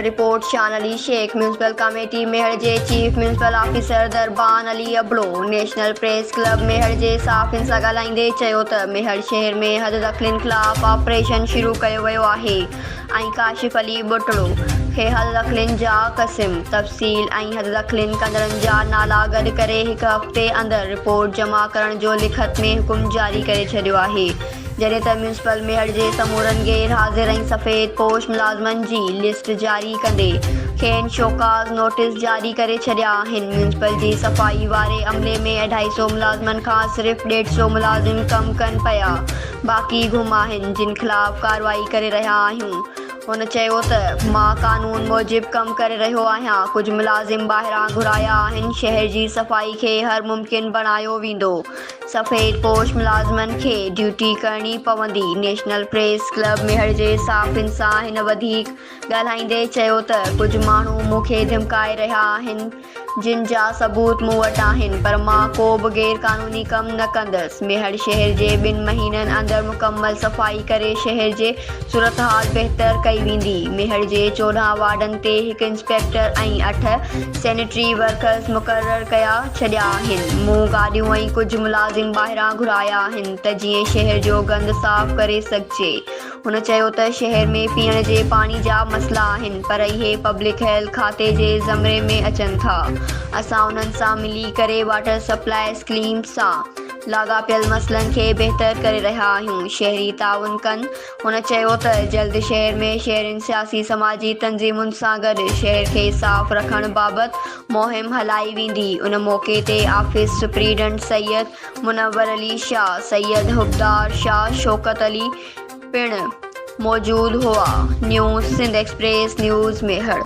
Report Shan Ali Shaikh. Municipal committee Mehar जे chief municipal officer Darban Ali Abro national press club Mehar जे साफ़िन सां ॻाल्हाईंदे चयो त मेहर शहर में हद दख़लनि ख़िलाफ़ ऑपरेशन शुरू कयो वियो आहे ऐं काशिफ़ अली बुटड़ो खे हद दख़लनि जा क़िस्म तफ़सील ऐं हद दख़लनि कंदड़नि जा नाला गॾु करे हिकु हफ़्ते अंदरि रिपोर्ट जमा करण जो लिखत में हुकुम जारी करे छॾियो आहे। जॾहिं त म्यूनसिपल मेहर जे समूरनि गैर हाज़िर ऐं सफ़ेद पोश मुलाज़िमनि जी लिस्ट जारी कंदे खेनि शोकाज़ नोटिस जारी करे छॾिया आहिनि। म्यूनसिपल जी सफ़ाई वारे अमले में 250 मुलाज़िमनि खां सिर्फ़ 150 मुलाज़िम कमु कनि पिया, बाक़ी गुम आहिनि जिन ख़िलाफ़ कार्रवाई करे रहिया आहियूं। हुन चयो त मां कानून मूजिबि कमु करे रहियो आहियां। कुझु मुलाज़िम ॿाहिरां घुराया आहिनि। शहर जी सफ़ाई खे हर मुमकिन बणायो वेंदो। सफ़ेद पोश मुलाज़िमनि खे ड्यूटी करणी पवंदी। नेशनल प्रेस क्लब मेहर जे साफ़िन सां हिन वधीक ॻाल्हाईंदे चयो त कुझु माण्हू मूंखे धमकाए रहिया आहिनि जिन जा सबूत मूं वटि आहिनि, पर मां को बि गैर क़ानूनी कमु न कंदसि। मेहर शहर जे 2 महीननि अंदरि मुकमल सफ़ाई करे शहर जे सूरतहाल बहितर कई वेंदी। मेहर जे 14 वार्डनि ते हिकु इंस्पेक्टर ऐं 8 सैनिटरी वर्कर्स मुक़ररु कया छॾिया आहिनि। मूं गाॾियूं ऐं कुझु मुलाज़िम ॿाहिरां घुराया आहिनि त जीअं शहर जो गंद साफ़ करे सघिजे। हुन चयो त शहर में पीअण जे पाणी जा मसइला आहिनि, पर इहे पब्लिक हेल्थ खाते जे ज़मरे में अचनि था। असां उन्हनि सां मिली करे वाटर सप्लाई स्कीम सां लाॻापियल मसइलनि खे बहितर करे रहिया आहियूं। शहरी ताउन कनि। हुन चयो त जल्द शहर में शहरियुनि सियासी समाजी तंज़ीमुनि सां गॾु शहर खे साफ़ रखण बाबति मुहिम हलाई वेंदी। उन मौक़े ते ऑफिस सुप्रीडेंट सैयद मुनव्वर अली शाह, सैयद हुबदार शाह, शौकत अली पिणु मौजूदु हुआ। न्यूज़ सिंध एक्सप्रेस न्यूज़ मेहर।